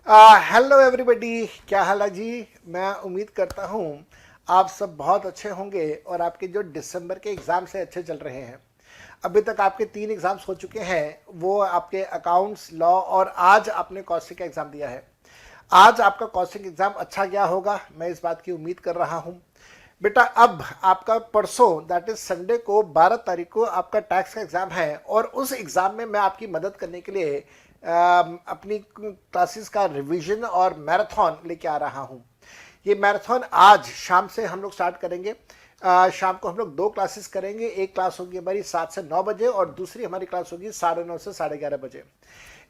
Hello everybody, क्या हाल है जी। मैं उम्मीद करता हूँ आप सब बहुत अच्छे होंगे और आपके जो दिसंबर के एग्ज़ाम से अच्छे चल रहे हैं। अभी तक आपके 3 एग्ज़ाम्स हो चुके हैं, वो आपके अकाउंट्स, लॉ और आज आपने कॉस्टिंग का एग्ज़ाम दिया है। आज आपका कॉस्टिंग एग्ज़ाम अच्छा गया होगा, मैं इस बात की उम्मीद कर रहा हूँ। बेटा, अब आपका परसों दैट इज संडे को 12 तारीख को आपका टैक्स का एग्ज़ाम है और उस एग्ज़ाम में मैं आपकी मदद करने के लिए अपनी क्लासेस का रिवीजन और मैराथन लेके आ रहा हूँ। ये मैराथन आज शाम से हम लोग स्टार्ट करेंगे। शाम को हम लोग 2 क्लासेस करेंगे। एक क्लास होगी हमारी 7 से 9 बजे और दूसरी हमारी क्लास होगी 9:30 से 11:30 बजे।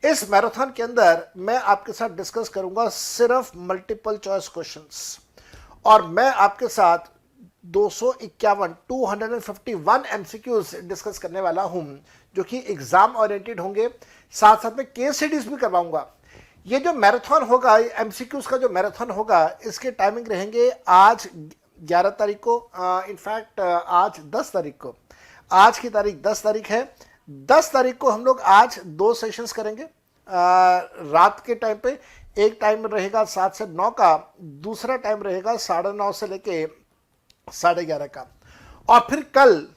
इस मैराथन के अंदर मैं आपके साथ डिस्कस करूंगा सिर्फ मल्टीपल चॉइस क्वेश्चंस और मैं आपके साथ 251 एमसीक्यूज डिस्कस करने वाला हूं जो कि एग्जाम ओरिएंटेड होंगे। साथ साथ में केस स्टडीज भी करवाऊंगा। ये जो मैराथन होगा, एमसीक्यूज का जो मैराथन होगा, इसके टाइमिंग रहेंगे आज 11 तारीख को, इनफैक्ट आज 10 तारीख को। आज की तारीख 10 तारीख है। 10 तारीख को हम लोग आज 2 सेशंस करेंगे। रात के टाइम पे एक टाइम रहेगा 7 से 9 का, दूसरा टाइम रहेगा 9:30 से लेके 11:30 का। और फिर कल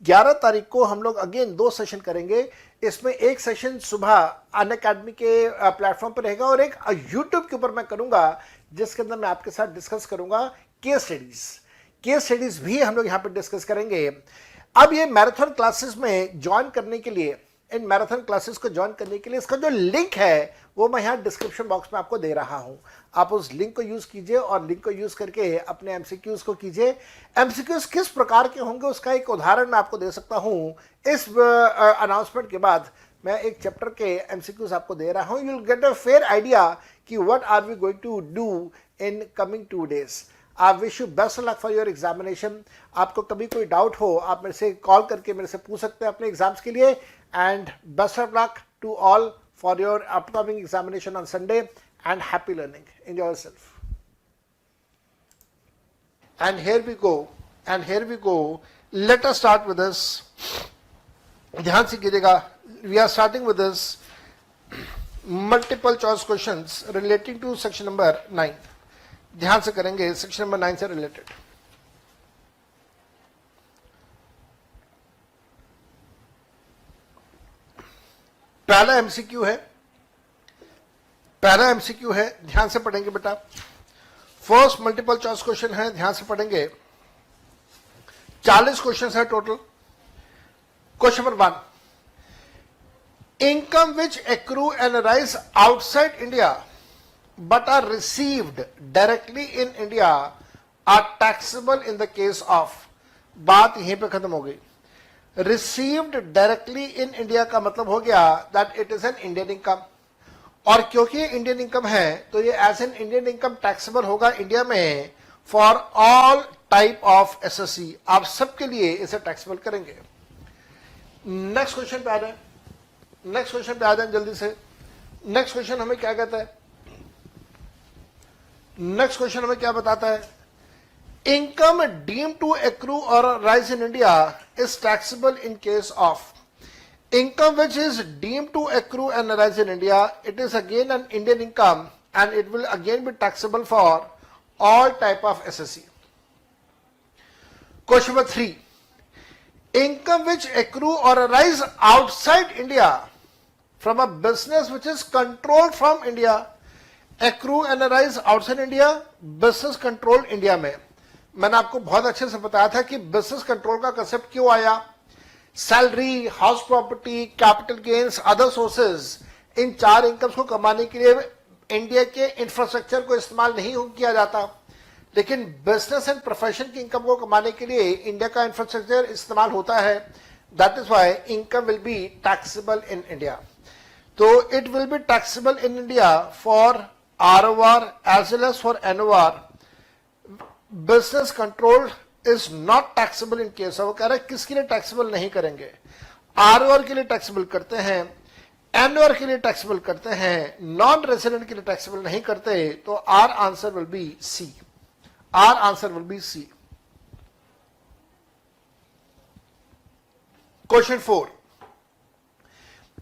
11 तारीख को हम लोग अगेन 2 सेशन करेंगे। इसमें एक सेशन सुबह अनअकैडमी के प्लेटफॉर्म पर रहेगा और एक यूट्यूब के ऊपर मैं करूंगा, जिसके अंदर मैं आपके साथ डिस्कस करूंगा केस स्टडीज। केस स्टडीज भी हम लोग यहां पर डिस्कस करेंगे। अब ये मैराथन क्लासेस में ज्वाइन करने के लिए, इन मैराथन क्लासेस को ज्वाइन करने के लिए इसका जो लिंक है वो मैं यहाँ डिस्क्रिप्शन बॉक्स में आपको दे रहा हूँ। आप उस लिंक को यूज़ कीजिए और लिंक को यूज़ करके अपने एमसीक्यूज़ को कीजिए। एमसीक्यूज़ किस प्रकार के होंगे उसका एक उदाहरण मैं आपको दे सकता हूँ। इस अनाउंसमेंट के बाद मैं एक चैप्टर के एमसीक्यूज़ आपको दे रहा हूँ। You will get a fair idea कि what are we going to do in coming 2 days। I wish you best luck for your examination. आपको कभी कोई डाउट हो आप मेरे से कॉल करके मेरे से पूछ सकते हैं अपने एग्जाम्स के लिए। And best of luck to all for your upcoming examination on Sunday and happy learning. Enjoy yourself. And here we go. Let us start with this. ध्यान से कीजिएगा। We are starting with this multiple choice questions relating to section number 9. ध्यान से करेंगे section number 9 से related. पहला MCQ है, ध्यान से पढ़ेंगे बेटा। फर्स्ट मल्टीपल चॉइस क्वेश्चन है, ध्यान से पढ़ेंगे। 40 क्वेश्चन है total. Question number 1, income which accrue and rise outside India but are received directly in India are taxable in the case of. बात यहीं पे खत्म हो गई। रिसीव्ड डायरेक्टली इन इंडिया का मतलब हो गया that it is an Indian income, और क्योंकि ये इंडियन इनकम है तो ये as an Indian income taxable होगा इंडिया में for all type of SSC. आप सबके लिए इसे टैक्सेबल करेंगे। नेक्स्ट क्वेश्चन पे आ जाए, जल्दी से। नेक्स्ट क्वेश्चन हमें क्या कहता है? नेक्स्ट क्वेश्चन हमें क्या बताता है? Income deemed to accrue or rise in India is taxable in case of। Income which is deemed to accrue and rise in India, it is again an Indian income and it will again be taxable for all type of SSC. Question number 3, income which accrue or arise outside India from a business which is controlled from India। accrue and arise outside India, business controlled India में। मैंने आपको बहुत अच्छे से बताया था कि business control का कंसेप्ट क्यों आया। Salary, house property, capital gains, other sources, इन 4 इनकम्स को कमाने के लिए इंडिया के इंफ्रास्ट्रक्चर को इस्तेमाल नहीं किया जाता, लेकिन बिजनेस एंड प्रोफेशन की इनकम को कमाने के लिए इंडिया का इंफ्रास्ट्रक्चर इस्तेमाल होता है। That is why income will be taxable in India. तो it will be taxable in India for ROR as well as for NOR। Business control is not taxable in case. वो कह रहा है किसके लिए टैक्सेबल नहीं करेंगे? ROR के लिए टैक्सेबल करते हैं, NOR के लिए टैक्सेबल करते हैं, नॉन रेजिडेंट के लिए टैक्सेबल नहीं करते। तो our answer will be C. Question 4,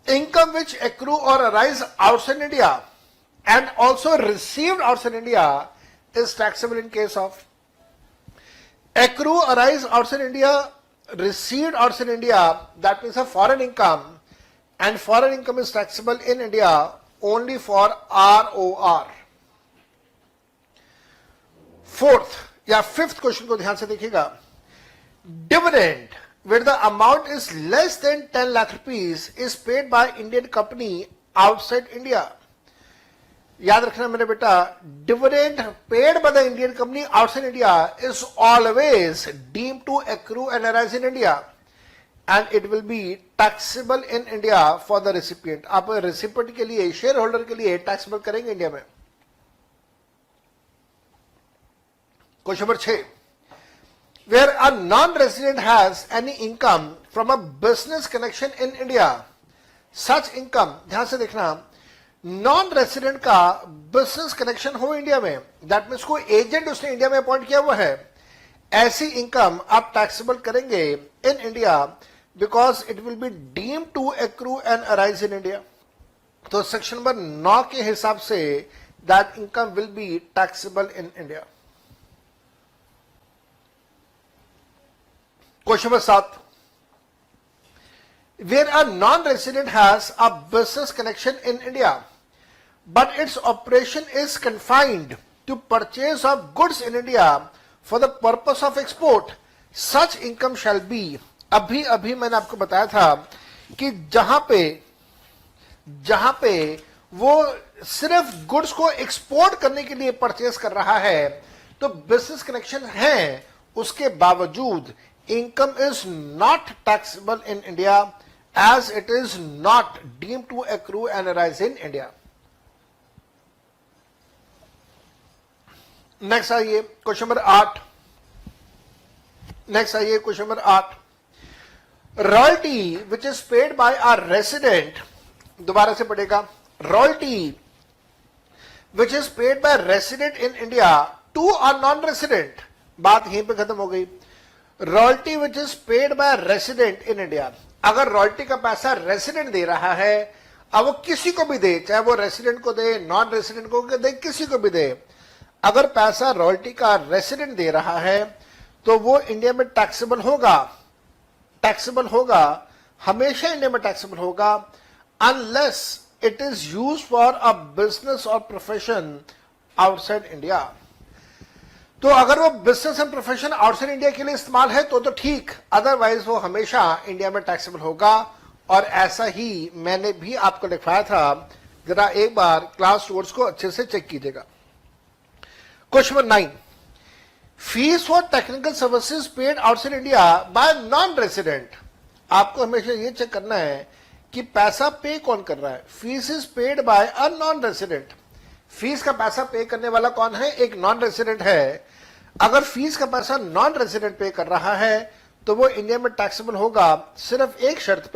income which accrue or arise outside India and also received outside India is taxable in case of accrue, arise outside India, received outside India, that means a foreign income, and foreign income is taxable in India only for ROR. Fourth या fifth question को ध्यान से देखिएगा, dividend where the amount is less than 10 lakh rupees is paid by Indian company outside India. याद रखना मेरे बेटा, dividend paid by the Indian company outside India is always deemed to accrue and arise in India and it will be taxable in India for the recipient. आप recipient के लिए, share holder के लिए taxable करेंगे India में. Question number 6, where a non-resident has any income from a business connection in India, such income, ध्यान से देखना, नॉन रेसिडेंट का बिजनेस कनेक्शन हो इंडिया में, दैट मीन्स कोई एजेंट उसने इंडिया में अपॉइंट किया हुआ है, ऐसी इनकम आप टैक्सेबल करेंगे in India because it will be deemed to accrue and arise in India. तो सेक्शन नंबर 9 के हिसाब से that income will be taxable in India. Question number 7, where a non-resident has a business connection in India, but its operation is confined to purchase of goods in India for the purpose of export, such income shall be. अभी मैंने आपको बताया था कि जहां पे वो सिर्फ गुड्स को एक्सपोर्ट करने के लिए परचेज कर रहा है, तो बिजनेस कनेक्शन है, उसके बावजूद income is not taxable in India as it is not deemed to accrue and arise in India. Next आइए question number 8. Royalty which is paid by a resident, दोबारा से पढ़ेगा, royalty which is paid by resident in India to a non resident. बात यहीं पे खत्म हो गई. Royalty which is paid by resident in India, अगर रॉयल्टी का पैसा रेसिडेंट दे रहा है, अब वो किसी को भी दे, चाहे वो रेसिडेंट को दे, नॉन रेसिडेंट को दे, किसी को भी दे, अगर पैसा रॉयल्टी का रेसिडेंट दे रहा है तो वो इंडिया में टैक्सेबल होगा, हमेशा इंडिया में टैक्सेबल होगा, unless it is use for a business और प्रोफेशन आउटसाइड इंडिया. तो अगर वो business and profession outside India के लिए इस्तेमाल है तो ठीक, अदरवाइज वो हमेशा इंडिया में टैक्सेबल होगा. और ऐसा ही मैंने भी आपको लिखवाया था, जरा एक बार क्लास नोट्स को अच्छे से चेक कीजिएगा. Question number 9, fees for technical services paid outside India by non resident. आपको हमेशा ये चेक करना है कि पैसा पे कौन कर रहा है. Fees is paid by a non resident. Fees का पैसा पे करने वाला कौन है? एक नॉन रेसिडेंट है. अगर फीस का पैसा नॉन रेसिडेंट पे कर रहा है तो वो इंडिया में टैक्सेबल होगा सिर्फ एक शर्त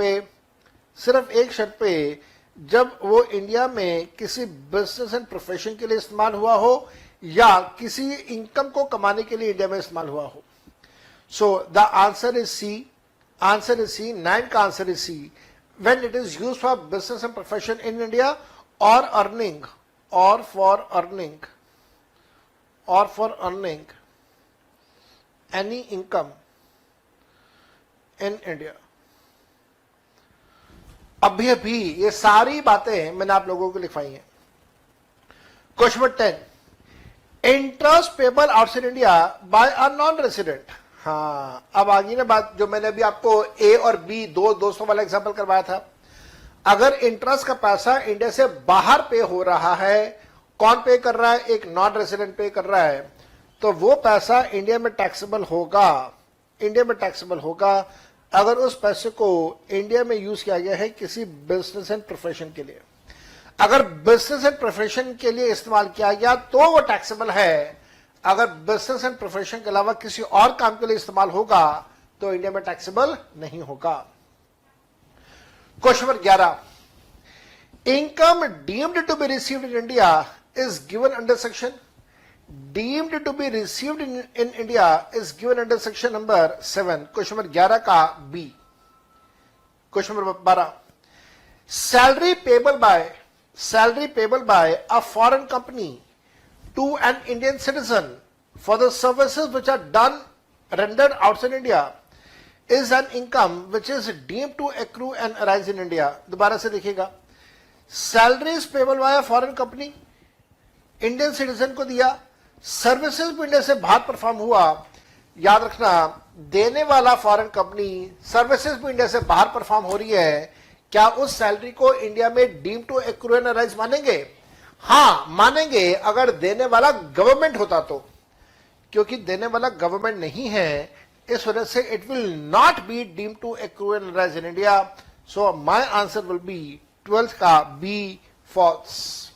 पे, जब वो इंडिया में किसी बिजनेस एंड प्रोफेशन के लिए इस्तेमाल हुआ हो या किसी इनकम को कमाने के लिए इंडिया में इस्तेमाल हुआ हो. So the answer is C. 9 का answer is C. When it is used for business and profession in India और earning or for earning any income in India. अभी ये सारी बातें मैंने आप लोगों को लिखवाई हैं. Question number 10, interest payable outside India by a non resident. हाँ, अब आगे ना बात जो मैंने अभी आपको ए और बी दो दोस्तों वाला एग्जांपल करवाया था. अगर इंटरेस्ट का पैसा इंडिया से बाहर पे हो रहा है, कौन पे कर रहा है? एक नॉन रेसिडेंट पे कर रहा है, तो वो पैसा इंडिया में टैक्सेबल होगा अगर उस पैसे को इंडिया में यूज किया गया है किसी बिजनेस एंड प्रोफेशन के लिए. अगर बिजनेस एंड प्रोफेशन के लिए इस्तेमाल किया गया तो वो टैक्सेबल है. अगर बिजनेस एंड प्रोफेशन के अलावा किसी और काम के लिए इस्तेमाल होगा तो इंडिया में टैक्सेबल नहीं होगा. Question number 11, income deemed to be received in India is given under section. Deemed to be received in India is given under section number 7. Question number 11 का B. Question number 12, salary payable by salary payable by a foreign company to an Indian citizen for the services which are done rendered outside India is an income which is deemed to accrue and arise in India. दोबारा से देखिएगा, salaries payable by foreign company, Indian citizen को दिया, services भी India से बाहर perform हुआ. याद रखना, देने वाला फॉरेन कंपनी, सर्विसेज भी इंडिया से बाहर परफॉर्म हो रही है, क्या उस सैलरी को इंडिया में deem to accrue and arise मानेंगे? हाँ मानेंगे, अगर देने वाला गवर्नमेंट होता तो. क्योंकि देने वाला गवर्नमेंट नहीं है, इस वजह से it will not be deem to accrue and arise in India. So my answer will be 12th का B false.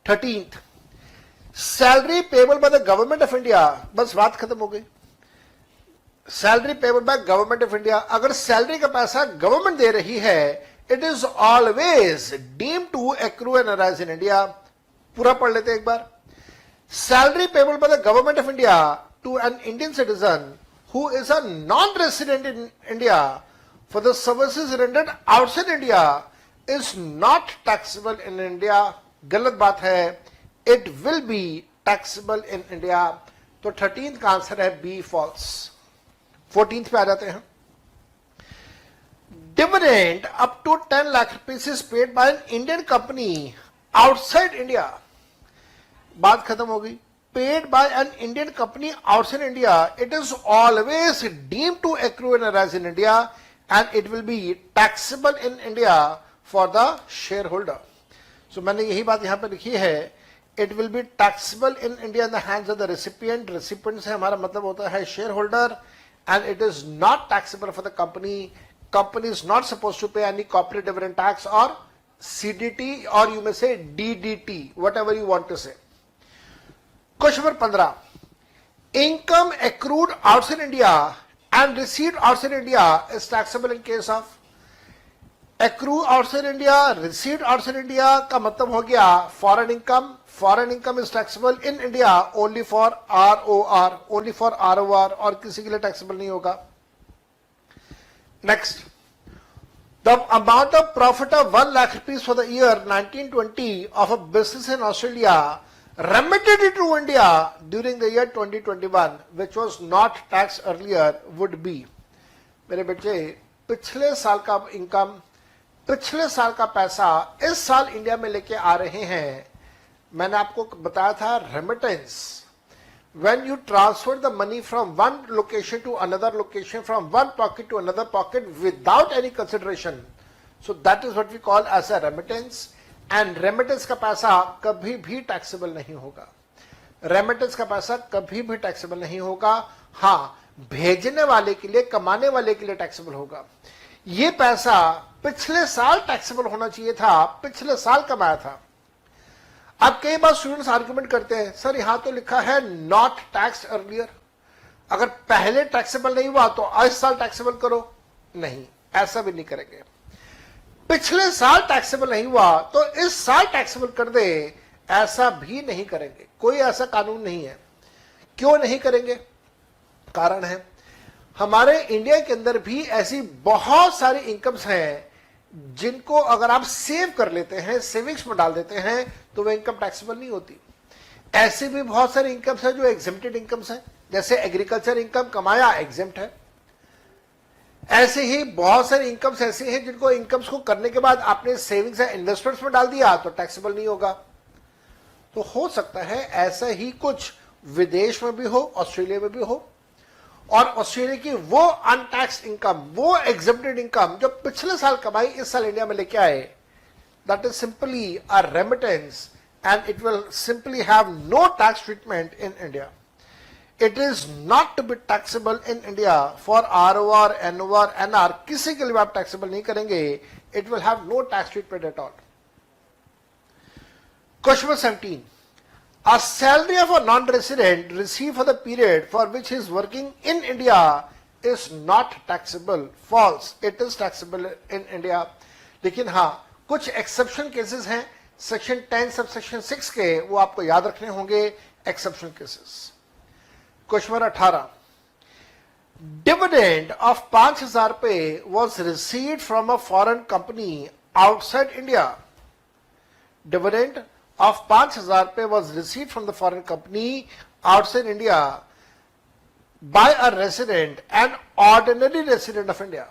13th, salary payable by the government of India. बस बात खत्म हो गई. Salary payable by government of India, अगर salary का पैसा government दे रही है, it is always deem to accrue and arise in India. पूरा पढ़ लेते हैं एक बार. Salary payable by the government of India to an Indian citizen who is a non resident in India for the services rendered outside India is not taxable in India. गलत बात है, it will be taxable in India. तो 13th का answer है B false. 14th पे आ जाते हैं. Dividend up to 10 lakh rupees is paid by an Indian company outside India. बात खत्म हो गई. Paid by an Indian company outside India, it is always deemed to accrue and arise in India, and it will be taxable in India for the shareholder. So मैंने यही बात यहां पे लिखी है, it will be taxable in India in the hands of the recipient. Recipient से हमारा मतलब होता है shareholder, and it is not taxable for the company. Company is not supposed to pay any corporate dividend tax or CDT, or you may say DDT, whatever you want to say. Question number 15. Income accrued outside India and received outside India is taxable in case of. Accrue outside India, received outside India का मतलब हो गया foreign income. Foreign income is taxable in India only for ROR, only for ROR, और किसी के लिए taxable नहीं होगा. Next, the amount of profit of 1 lakh rupees for the year 1920 of a business in Australia remitted to India during the year 2021, which was not taxed earlier, would be. मेरे बच्चे, पिछले साल का इनकम, पिछले साल का पैसा इस साल इंडिया में लेके आ रहे हैं. मैंने आपको बताया था remittance. When you transfer the money from one location to another location, from one pocket to another pocket without any consideration, so that is what we call as a remittance. And remittance का पैसा कभी भी taxable नहीं होगा. Remittance का पैसा कभी भी टैक्सेबल नहीं होगा. हाँ, भेजने वाले के लिए, कमाने वाले के लिए टैक्सेबल होगा. ये पैसा पिछले साल टैक्सेबल होना चाहिए था, पिछले साल कमाया था. अब कई बार स्टूडेंट्स आर्ग्यूमेंट करते हैं, सर यहां तो लिखा है नॉट टैक्स अर्लियर. अगर पहले टैक्सेबल नहीं हुआ तो इस साल टैक्सेबल करो. नहीं, ऐसा भी नहीं करेंगे. पिछले साल टैक्सेबल नहीं हुआ तो इस साल टैक्सेबल कर दे, ऐसा भी नहीं करेंगे. कोई ऐसा कानून नहीं है. क्यों नहीं करेंगे? कारण है, हमारे इंडिया के अंदर भी ऐसी बहुत सारी इनकम्स हैं जिनको अगर आप सेव कर लेते हैं, सेविंग्स में डाल देते हैं, तो वह इनकम टैक्सेबल नहीं होती. ऐसे भी बहुत सारी इनकम्स हैं जो एग्जेम्प्टेड इनकम्स हैं. जैसे एग्रीकल्चर इनकम कमाया, एग्जेम्प्ट है. ऐसे ही बहुत सारी इनकम्स ऐसी हैं जिनको इनकम्स को करने के बाद आपने सेविंग्स या इन्वेस्टमेंट्स में डाल दिया तो टैक्सेबल नहीं होगा. तो हो सकता है ऐसा ही कुछ विदेश में भी हो, ऑस्ट्रेलिया में भी हो, और ऑस्ट्रेलिया की वो अनटैक्स इनकम, वो एग्जेम्प्टेड इनकम जो पिछले साल कमाई इस साल इंडिया में लेके आए, that is simply a remittance and it will simply have no tax treatment in India. It is not to be taxable in India for ROR, NOR, NR. किसी के लिए आप taxable नहीं करेंगे. It will have no tax treatment at all. Question number 17. A salary of a non-resident received for the period for which he is working in India is not taxable. False. It is taxable in India. लेकिन हाँ, कुछ exception cases हैं. Section 10 subsection 6 के, वो आपको याद रखने होंगे. Exception cases. Question number 18. Dividend of 5,000 रुपए was received from a foreign company outside India. Dividend of 5,000 रुपए was receive from the foreign company outside India by a resident and ordinary resident of India.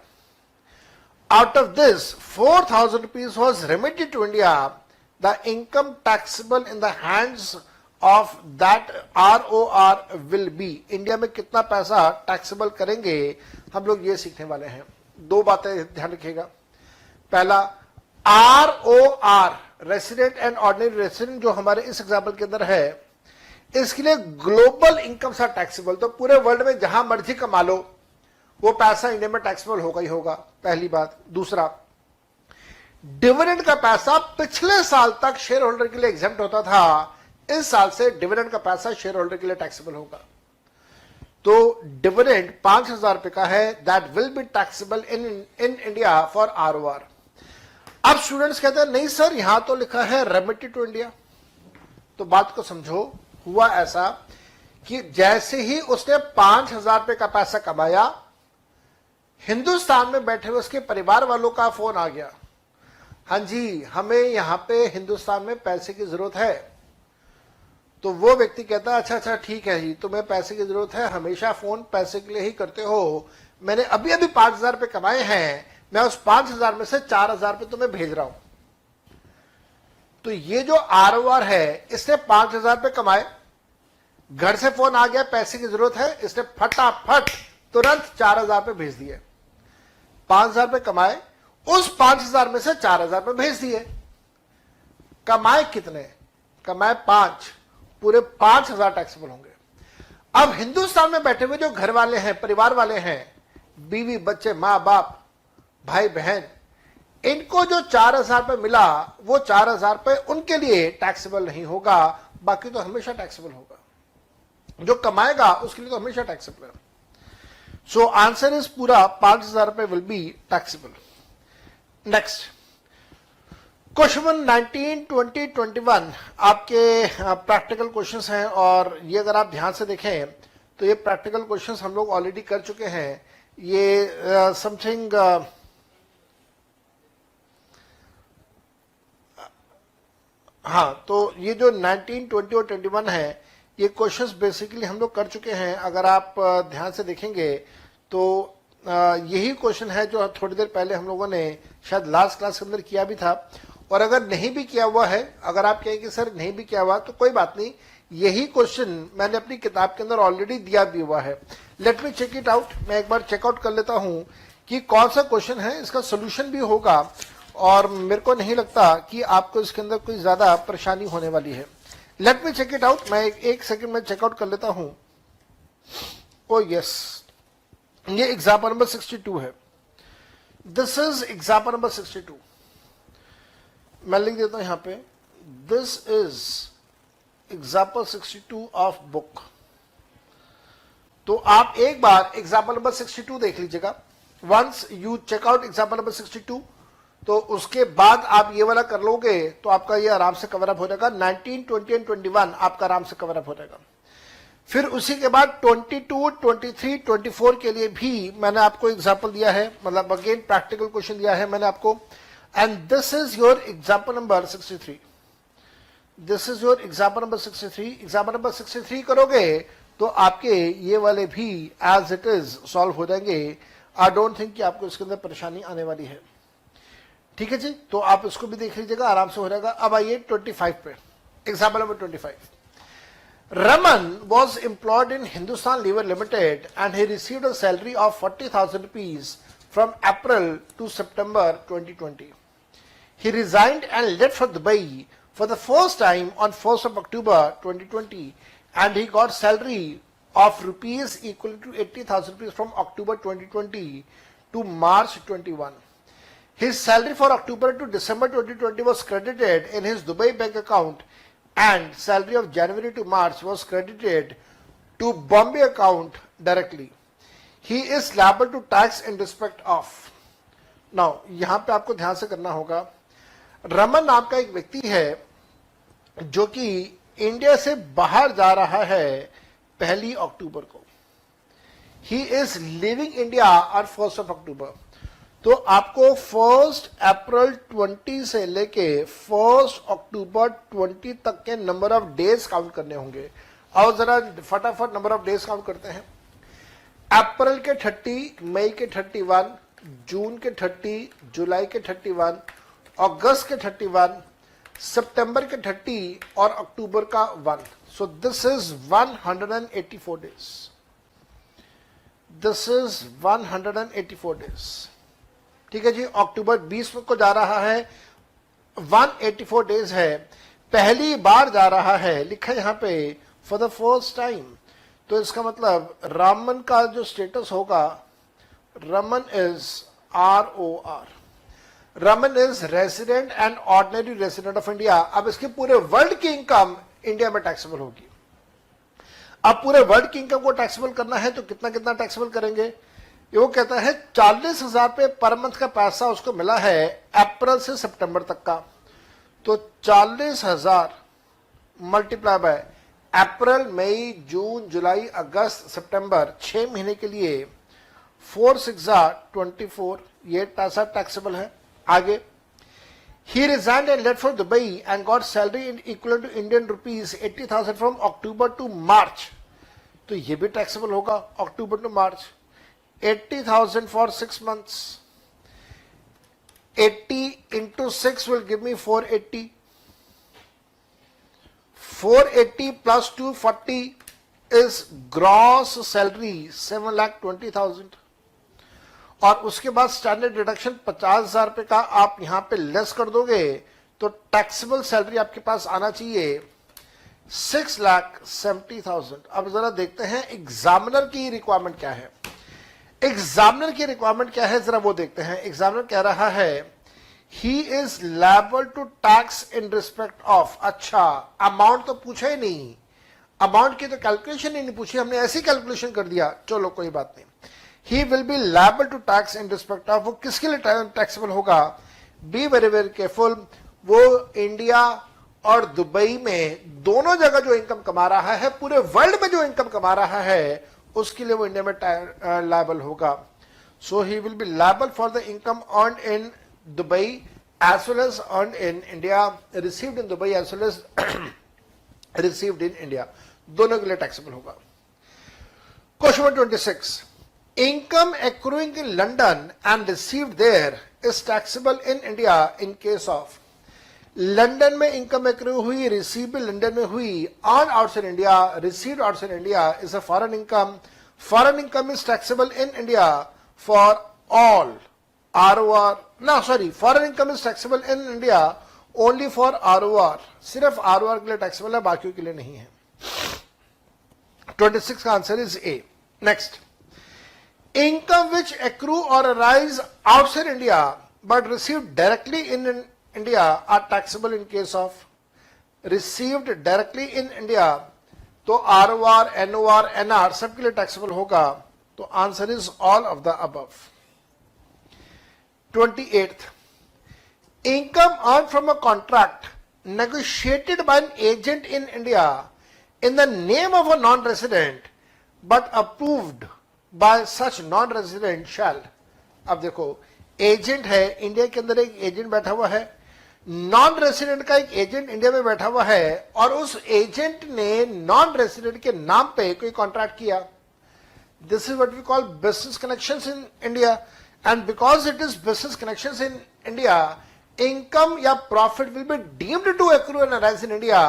Out of this, 4,000 rupees was remitted to India. The income taxable in the hands of that ROR will be. India में कितना पैसा taxable करेंगे हम लोग ये सीखने वाले हैं। दो बातें ध्यान रखिएगा। पहला, ROR resident and ordinary resident जो हमारे इस एग्जाम्पल के अंदर है, इसके लिए ग्लोबल इनकम सा टैक्सेबल, तो पूरे वर्ल्ड में जहां मर्जी कमा लो वो पैसा इंडिया में टैक्सेबल होगा ही होगा, पहली बात। दूसरा, डिविडेंड का पैसा पिछले साल तक शेयर होल्डर के लिए एग्जेम्प्ट होता था, इस साल से डिविडेंड का पैसा शेयर होल्डर के लिए टैक्सेबल होगा। तो डिविडेंड 5,000 रुपए का है, that will be taxable in India for ROR। अब स्टूडेंट्स कहते हैं नहीं सर यहां तो लिखा है रेमिटेड टू इंडिया। तो बात को समझो, हुआ ऐसा कि जैसे ही उसने 5,000 रुपए का पैसा कमाया, हिंदुस्तान में बैठे हुए उसके परिवार वालों का फोन आ गया, हाँ जी हमें यहां पे हिंदुस्तान में पैसे की जरूरत है। तो वो व्यक्ति कहता अच्छा अच्छा ठीक है जी, तुम्हें पैसे की जरूरत है, हमेशा फोन पैसे के लिए ही करते हो, मैंने अभी अभी 5,000 रुपए कमाए हैं, मैं उस 5,000 में से 4,000 रुपए तुम्हें भेज रहा हूं। तो ये जो ROR है, इसने 5,000 रुपए कमाए, घर से फोन आ गया पैसे की जरूरत है, इसने फटाफट तुरंत 4,000 रुपए भेज दिए। 5,000 रुपए कमाए, उस 5,000 में से 4,000 रुपए भेज दिए। कमाए कितने? कमाए 5, पूरे 5,000 टैक्सेबल होंगे। अब हिंदुस्तान में बैठे हुए जो घर वाले हैं, परिवार वाले हैं, बीवी बच्चे माँ बाप भाई बहन, इनको जो 4,000 रुपए मिला वो 4,000 रुपए उनके लिए टैक्सेबल नहीं होगा, बाकी तो हमेशा टैक्सेबल होगा। जो कमाएगा उसके लिए तो हमेशा टैक्सेबल है। सो आंसर इज पूरा 5,000 रुपए will be taxable. Next question 19, 20, 21 आपके प्रैक्टिकल क्वेश्चंस हैं, और ये अगर आप ध्यान से देखें तो ये प्रैक्टिकल क्वेश्चंस हम लोग ऑलरेडी कर चुके हैं। ये समथिंग हाँ, तो ये जो 19, 20 और 21 है, ये क्वेश्चंस बेसिकली हम लोग कर चुके हैं। अगर आप ध्यान से देखेंगे तो यही क्वेश्चन है जो थोड़ी देर पहले हम लोगों ने शायद लास्ट क्लास के अंदर किया भी था। और अगर नहीं भी किया हुआ है, अगर आप कहें कि सर नहीं भी किया हुआ, तो कोई बात नहीं, यही क्वेश्चन मैंने अपनी किताब के अंदर ऑलरेडी दिया भी हुआ है। Let me check it out. मैं एक बार चेकआउट कर लेता हूं कि कौन सा क्वेश्चन है, इसका सोल्यूशन भी होगा, और मेरे को नहीं लगता कि आपको इसके अंदर कोई ज्यादा परेशानी होने वाली है। Let me check it out. मैं एक सेकंड में चेकआउट कर लेता हूं। ओ यस, ये एग्जाम्पल नंबर 62 है। This is example number 62। मैं लिख देता हूं यहां पे, this is example 62 of book. तो आप एक बार एग्जाम्पल नंबर 62 देख लीजिएगा। Once you check out example number 62, तो उसके बाद आप ये वाला कर लोगे तो आपका ये आराम से कवर अप हो जाएगा। 19, 20 एंड 21 आपका आराम से कवर अप हो जाएगा। फिर उसी के बाद 22, 23, 24 के लिए भी मैंने आपको एग्जाम्पल दिया है, मतलब अगेन प्रैक्टिकल क्वेश्चन दिया है मैंने आपको। And this is your example number 63। This is your example number 63। Example number 63 करोगे तो आपके ये वाले भी एज इट इज सॉल्व हो जाएंगे। आई डोंट थिंक कि आपको इसके अंदर परेशानी आने वाली है। ठीक है जी, तो आप इसको भी देख लीजिएगा, आराम से हो जाएगा। अब आइए 25 पे, example number 25। Raman was employed in Hindustan Lever Limited and he received a salary of 40,000 rupees from April to September 2020. He resigned and left for Dubai for the first time on 1st of October 2020 and he got salary of rupees equal to 80,000 rupees from October 2020 to March 21. His salary for October to December 2020 was credited in his Dubai bank account and salary of January to March was credited to Bombay account directly. He is liable to tax in respect of. Now, यहां पे आपको ध्यान से करना होगा, रमन नाम का एक व्यक्ति है जो कि इंडिया से बाहर जा रहा है 1 अक्टूबर को। He is leaving India on 1st of October. तो आपको 1 अप्रैल 20 से लेके 1 अक्टूबर 20 तक के नंबर ऑफ डेज काउंट करने होंगे। और जरा फटाफट नंबर ऑफ डेज काउंट करते हैं। अप्रैल के 30, मई के 31, जून के 30, जुलाई के 31, अगस्त के 31, सितंबर के 30 और अक्टूबर का 1। So this is 184 days. This is 184 days. ठीक है जी, अक्टूबर 20 को जा रहा है, 184 डेज है, पहली बार जा रहा है, लिखा है यहां पे फॉर द फर्स्ट टाइम। तो इसका मतलब रामन का जो स्टेटस होगा, Raman is ROR, Raman is resident and ordinary resident of India. अब इसके पूरे वर्ल्ड की इनकम इंडिया में टैक्सेबल होगी। अब पूरे वर्ल्ड की इनकम को टैक्सेबल करना है तो कितना कितना टैक्सेबल करेंगे? ये वो कहता है 40,000 पे पर मंथ का पैसा उसको मिला है अप्रैल से सितंबर तक का। तो 40,000 मल्टीप्लाई बाय अप्रैल, मई, जून, जुलाई, अगस्त, सितंबर, 6 महीने के लिए 4 6 24, ये पैसा टैक्सेबल है। आगे, he resigned and left for Dubai and got salary in equivalent to Indian rupees 80,000 from October to March। तो ये भी टैक्सेबल होगा, अक्टूबर to March. 80,000 for 6 months, 80 into 6 will give me 480, 480 plus 240 is gross salary 7,20,000। और उसके बाद standard deduction 50,000 रुपए का आप यहां पे लेस कर दोगे तो टैक्सेबल सैलरी आपके पास आना चाहिए 6,70,000। अब जरा देखते हैं एग्जामिनर की रिक्वायरमेंट क्या है। एग्जामिनर की रिक्वायरमेंट क्या है जरा वो देखते हैं। एग्जामिनर कह रहा है he is liable to tax in respect of. अच्छा, अमाउंट तो पूछा ही नहीं, अमाउंट की तो कैलकुलेशन ही नहीं पूछी, हमने ऐसी कैलकुलेशन कर दिया, चलो कोई बात नहीं। He will be liable to tax in respect of, वो किसके लिए टैक्सेबल होगा? Be very very careful, वो इंडिया और दुबई में दोनों जगह जो इनकम कमा रहा है, पूरे वर्ल्ड में जो इनकम कमा रहा है, उसके लिए वो इंडिया में लायबल होगा। So he will be liable for the income earned in Dubai as well as earned in India, received in Dubai as well as received in India, दोनों के लिए टैक्सेबल होगा। Question number 26. Income accruing in London and received there is taxable in India in case of, London में income accrue हुई, receive भी London में हुई, earned outside India, received outside India is a foreign income. Foreign income is taxable in India for all ROR. No, sorry, foreign income is taxable in India only for ROR. सिर्फ ROR के लिए taxable है, बाकियों के लिए नहीं है। 26 का answer is A. Next, income which accrue or arise outside India but received directly in India are taxable in case of, received directly in India तो ROR, NOR, NR सबके लिए टैक्सेबल होगा। तो answer is all of the above. 28th, income earned from a contract negotiated by an agent in India in the name of a non-resident but approved by such non-resident shall। अब देखो, agent है, India के अंदर एक agent बैठा हुआ है, non resident का एक एजेंट इंडिया में बैठा हुआ है, और उस एजेंट ने नॉन रेसिडेंट के नाम पे कोई कॉन्ट्रैक्ट किया। This is what we call business connections in India, and because it is business connections in India, income या profit will be deemed to accrue and arise in India,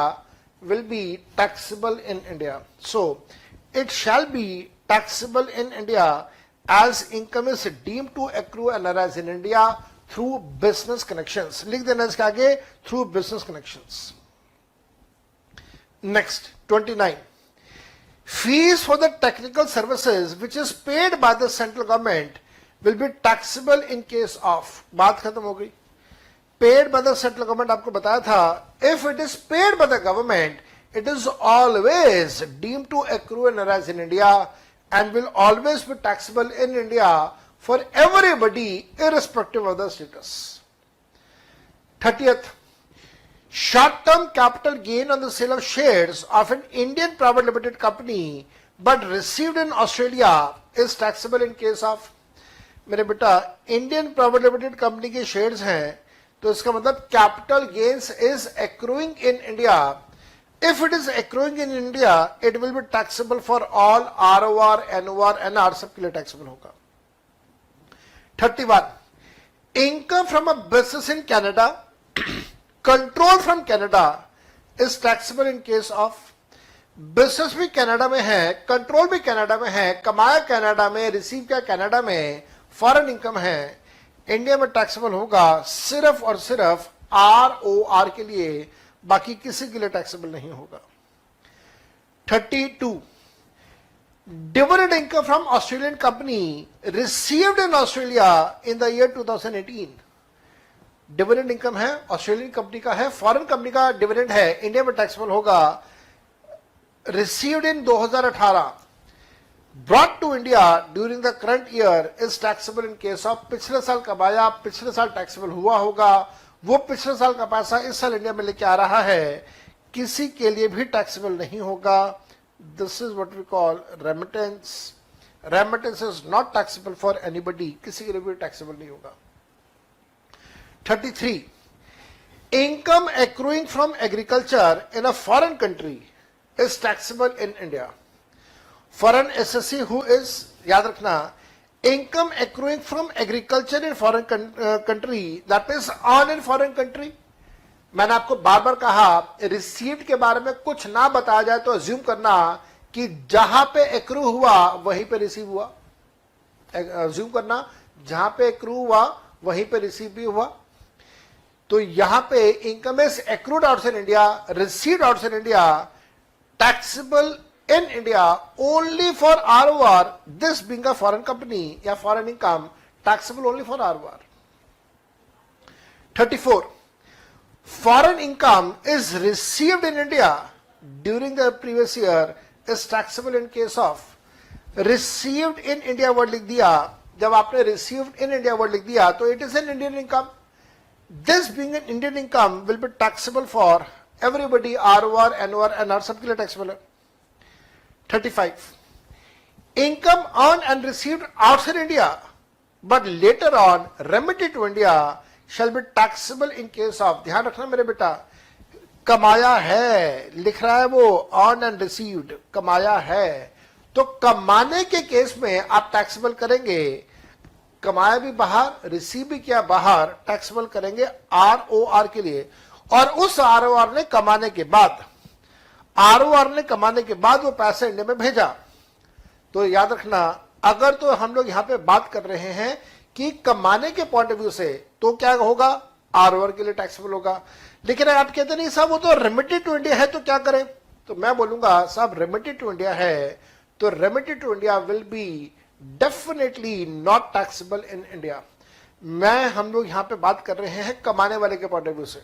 will be taxable in India. So it shall be taxable in India as income is deemed to accrue and arise in India through business connections। लिख देना इसके आगे, through business connections। Next, 29. Fees for the technical services which is paid by the central government will be taxable in case of, बात खत्म हो गई। Paid by the central government आपको बताया था, if it is paid by the government, it is always deemed to accrue and arise in India and will always be taxable in India for everybody irrespective of the status। 30th, short-term capital gain on the sale of shares of an Indian private limited company but received in Australia is taxable in case of, मेरे बेटा Indian private limited company के shares हैं, तो इसका मतलब capital gains is accruing in India. If it is accruing in India it will be taxable for all. ROR, NOR, NR सबके लिए taxable होगा. 31. Income from a business in Canada, control from Canada is taxable in case of. Business भी Canada में है, control भी Canada में है, कमाया कनाडा में, रिसीव किया कनाडा में, फॉरेन इनकम है, इंडिया में टैक्सेबल होगा सिर्फ और सिर्फ ROR के लिए, बाकी किसी के लिए टैक्सेबल नहीं होगा. 32. Dividend income from Australian company received in Australia in the year 2018. Dividend income है, ऑस्ट्रेलियन कंपनी का है, फॉरेन कंपनी का डिविडेंड है, इंडिया में टैक्सेबल होगा. Received in 2018, brought to India during the current year is taxable in case of. पिछले साल कमाया, पिछले साल टैक्सेबल हुआ होगा, वो पिछले साल का पैसा इस साल इंडिया में लेके आ रहा है, किसी के लिए भी टैक्सेबल नहीं होगा. This is what we call remittance. Remittance is not taxable for anybody, किसी के लिए भी टैक्सेबल नहीं होगा. 33. Income accruing from agriculture in a foreign country is taxable in India. Foreign SSC who is, याद रखना, income accruing from agriculture in foreign country, that is on in foreign country. मैंने आपको बार बार कहा रिसीव्ड के बारे में कुछ ना बताया जाए तो अज्यूम करना कि जहां पे एक्रू हुआ वहीं पे रिसीव हुआ. अज्यूम करना जहां पे एक्रू हुआ वहीं पे रिसीव भी हुआ. तो यहां पे income is accrued outside India, received outside India, taxable in India only for ROR, this being a foreign company या foreign income, taxable only for ROR. 34. Foreign income is received in India during the previous year is taxable in case of. Received in India word लिख दिया, जब आपने received in India word लिख दिया तो it is an Indian income. This being an Indian income will be taxable for everybody. ROR, NOR, NR सबके लिए taxable है. 35. Income earned and received outside India but later on remitted to India shall be taxable in case of. ध्यान रखना मेरे बेटा, कमाया है लिख रहा है वो, earned and received, कमाया है, तो कमाने के केस में आप टैक्सेबल करेंगे. कमाया भी बाहर, रिसीव भी किया बाहर, टैक्सेबल करेंगे ROR के लिए. और उस ROR ने कमाने के बाद, ROR ने कमाने के बाद वो पैसा इंडिया में भेजा. तो याद रखना, अगर तो हम लोग यहां पे बात कर रहे हैं कि कमाने के पॉइंट ऑफ व्यू से, तो क्या होगा, ROR के लिए टैक्सेबल होगा. लेकिन आप कहते नहीं साहब वो तो रेमिटेड टू इंडिया है तो क्या करें, तो मैं बोलूंगा साहब रेमिटेड टू इंडिया है तो remitted to India will be definitely not taxable in India. हम लोग यहां पे बात कर रहे हैं कमाने वाले के पॉइंट ऑफ व्यू से.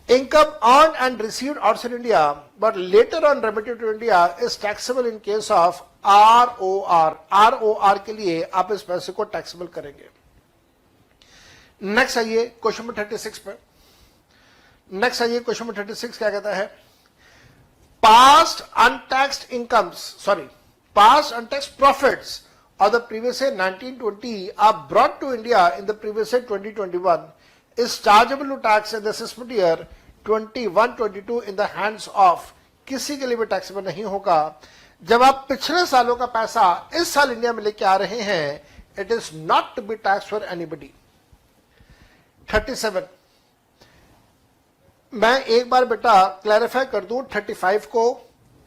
Income earned and received outside India but later on remitted to India is taxable in case of ROR. ROR के लिए आप इस पैसे को टैक्सेबल करेंगे. नेक्स्ट आइए क्वेश्चन नंबर 36 पे. नेक्स्ट आइए क्वेश्चन नंबर 36 क्या कहता है, past untaxed incomes, sorry past untaxed profits of the previous year 1920 are brought to India in the previous year 2021 is chargeable to tax in the assessment year 21-22 in the hands of. किसी के लिए भी taxable नहीं होगा. जब आप पिछले सालों का पैसा इस साल इंडिया में लेके आ रहे हैं, it is not to be tax for anybody. 37. मैं एक बार बेटा क्लैरिफाई कर दूं 35 को.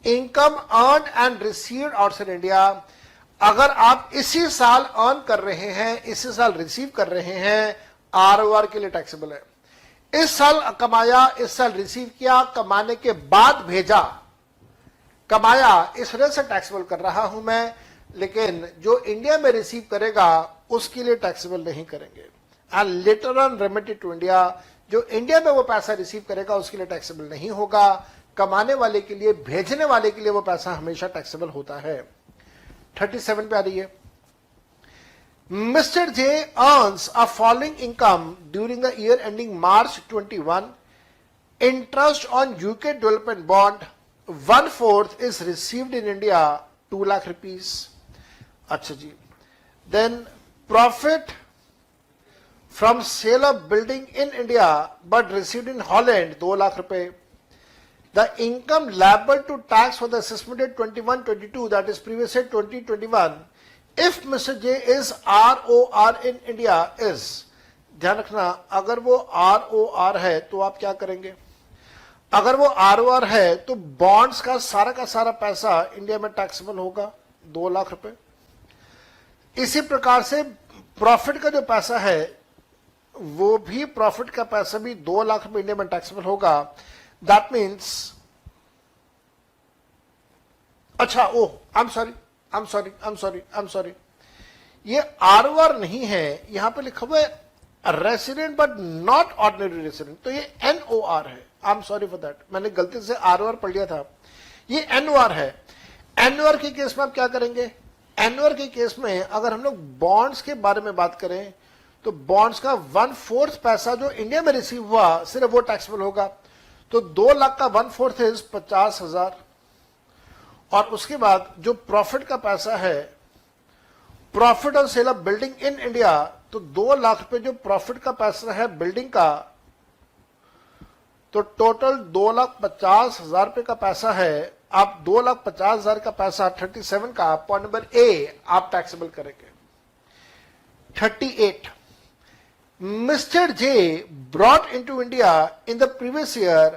Income earn and received outside India, अगर आप इसी साल अर्न कर रहे हैं, इसी साल रिसीव कर रहे हैं, ROR के लिए टैक्सेबल है. इस साल कमाया, इस साल रिसीव किया, कमाने के बाद भेजा, कमाया, इस वजह से टैक्सेबल कर रहा हूं मैं, लेकिन जो इंडिया में रिसीव करेगा उसके लिए टैक्सेबल नहीं करेंगे. And later on remitted to India, जो इंडिया में वो पैसा रिसीव करेगा उसके लिए टैक्सेबल नहीं होगा. कमाने वाले के लिए, भेजने वाले के लिए वो पैसा हमेशा टैक्सेबल होता है. 37 पे आ रही है. Mr. J earns a following income during the year ending March 21. Interest on UK development bond 1/4 is received in India 2 lakh rupees. अच्छा जी. Then profit from sale of building in India but received in Holland 2 lakh rupees. The income liable to tax for the assessment at 21-22, that is previous year 2021, if Mr. J is ROR in India is, ध्यान रखना, अगर वो ROR है तो आप क्या करेंगे? अगर वो ROR है तो बॉन्ड्स का सारा पैसा इंडिया में टैक्सेबल होगा 2 लाख रुपए. इसी प्रकार से प्रॉफिट का जो पैसा है वो भी, प्रॉफिट का पैसा भी 2 लाख रुपए इंडिया में टैक्सेबल होगा. दैट मीन्स, अच्छा, ओह, आई एम सॉरी, ये ROR नहीं है, यहां पे लिखा हुआ है resident but not ordinary resident, तो ये NOR है. I am sorry for that, मैंने गलती से ROR पढ़ लिया था, ये NOR है. NOR के केस में आप क्या करेंगे? NOR के केस में अगर हम लोग बॉन्ड्स के बारे में बात करें तो बॉन्ड्स का 1/4 पैसा जो इंडिया में रिसीव हुआ सिर्फ वो टैक्सेबल होगा. तो 2 लाख का 1/4 इज 50,000. और उसके बाद जो प्रॉफिट का पैसा है, profit on sale of building in India, तो 2 लाख रुपए जो प्रॉफिट का पैसा है बिल्डिंग का, तो टोटल 2,50,000 रुपए का पैसा है. आप 2,50,000 का पैसा 37 का पॉइंट नंबर ए आप टैक्सेबल करेंगे. 38, mister J brought into India in the previous year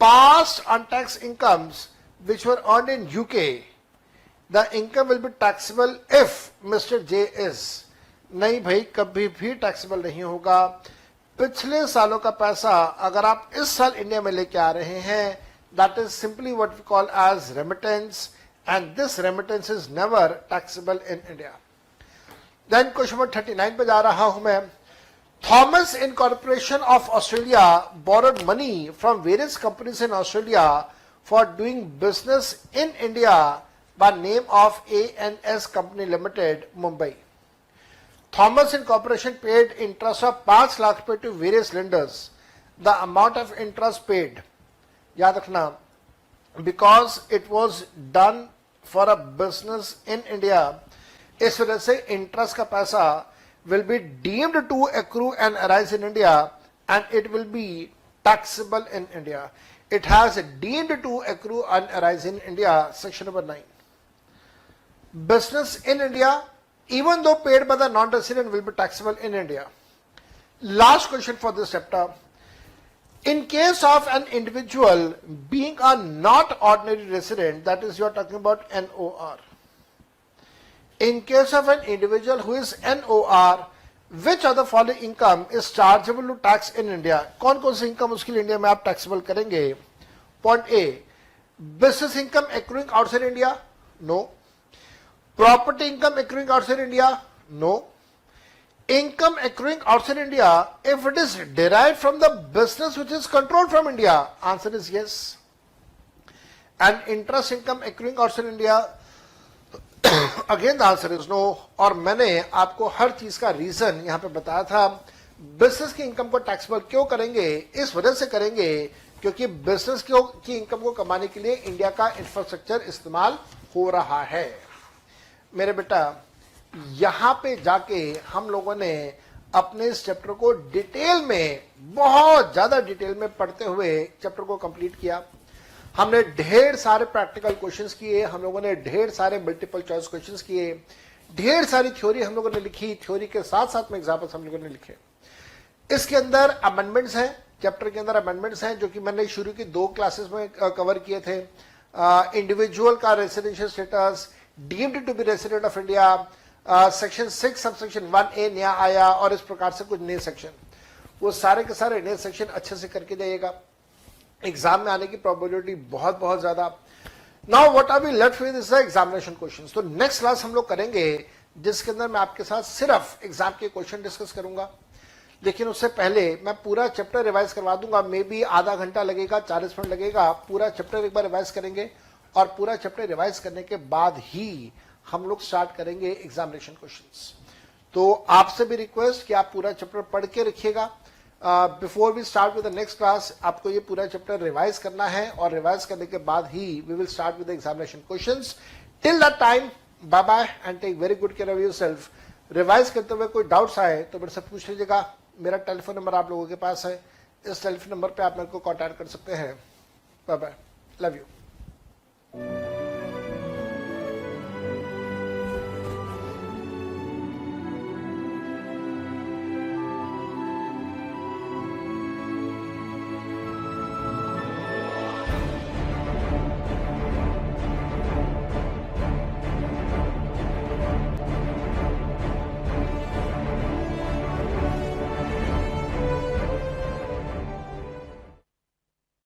past untaxed incomes which were earned in UK, the income will be taxable if Mr. J is. नहीं भाई, कभी भी टैक्सेबल नहीं होगा. पिछले सालों का पैसा अगर आप इस साल इंडिया में लेके आ रहे हैं, that is simply what we call as remittance, and this remittance is never taxable in India. Then question number 39 पे जा रहा हूं मैं. Thomas Incorporation of Australia borrowed money from various companies in Australia for doing business in India by name of ANS Company Limited, Mumbai. Thomas Incorporation paid interest of 5 lakh rupees to various lenders. The amount of interest paid, याद रखना, because it was done for a business in India, इस वजह से interest का पैसा will be deemed to accrue and arise in India and it will be taxable in India. It has deemed to accrue and arise in India, section number 9. Business in India, even though paid by the non-resident, will be taxable in India. Last question for this chapter. In case of an individual being a not ordinary resident, that is, you are talking about NOR. In case of an individual who is NOR, which of the following income is chargeable to tax in India? कौन कौन सी income उसके लिए India में आप taxable करेंगे? Point A, business income accruing outside India, no. Property income accruing outside India, no. Income accruing outside India if it is derived from the business which is controlled from India, answer is yes. And interest income accruing outside India, again the answer is no. और मैंने आपको हर चीज का reason यहां पे बताया था. Business की इनकम को टैक्सेबल क्यों करेंगे? इस वजह से करेंगे क्योंकि बिजनेस की इनकम को कमाने के लिए इंडिया का इंफ्रास्ट्रक्चर इस्तेमाल हो रहा है. मेरे बेटा, यहां पे जाके हम लोगों ने अपने इस चैप्टर को डिटेल में, बहुत ज्यादा डिटेल में पढ़ते हुए चैप्टर को कंप्लीट किया. हमने ढेर सारे प्रैक्टिकल क्वेश्चंस किए, हम लोगों ने ढेर सारे मल्टीपल चॉइस क्वेश्चंस किए, ढेर सारी थ्योरी हम लोगों ने लिखी, थ्योरी के साथ साथ में एग्जाम्पल्स हम लोगों ने लिखे. इसके अंदर अमेंडमेंट्स हैं, चैप्टर के अंदर अमेंडमेंट्स हैं जो कि मैंने शुरू की 2 क्लासेस में कवर किए थे. इंडिविजुअल का residential status, deemed to be resident of India, section 6 सब सेक्शन 1A नया आया, और इस प्रकार से कुछ नए सेक्शन. वो सारे के सारे नए सेक्शन अच्छे से करके जाइएगा. एग्जाम में आने की प्रोबेबिलिटी बहुत बहुत ज्यादा. Now what are we left with is the examination questions. तो नेक्स्ट क्लास हम लोग करेंगे जिसके अंदर मैं आपके साथ सिर्फ एग्जाम के क्वेश्चन डिस्कस करूंगा. लेकिन उससे पहले मैं पूरा चैप्टर रिवाइज करवा दूंगा. मे बी आधा घंटा लगेगा, 40 मिनट लगेगा. पूरा चैप्टर एक बार रिवाइज करेंगे और पूरा चैप्टर रिवाइज करने के बाद ही हम लोग स्टार्ट करेंगे एग्जामिनेशन क्वेश्चंस. तो आपसे भी रिक्वेस्ट कि आप पूरा चैप्टर पढ़ के रखिएगा. Before we start with the next class आपको ये पूरा चैप्टर रिवाइज करना है, और रिवाइज करने के बाद ही we will start with the examination questions. Till that time, bye bye and take very good care of yourself. Revise करते हुए कोई डाउट्स आए तो मेरे से पूछ लीजिएगा। मेरा टेलीफोन नंबर आप लोगों के पास है, इस टेलीफोन नंबर पे आप मेरे को कांटेक्ट कर सकते हैं। Bye bye, love you.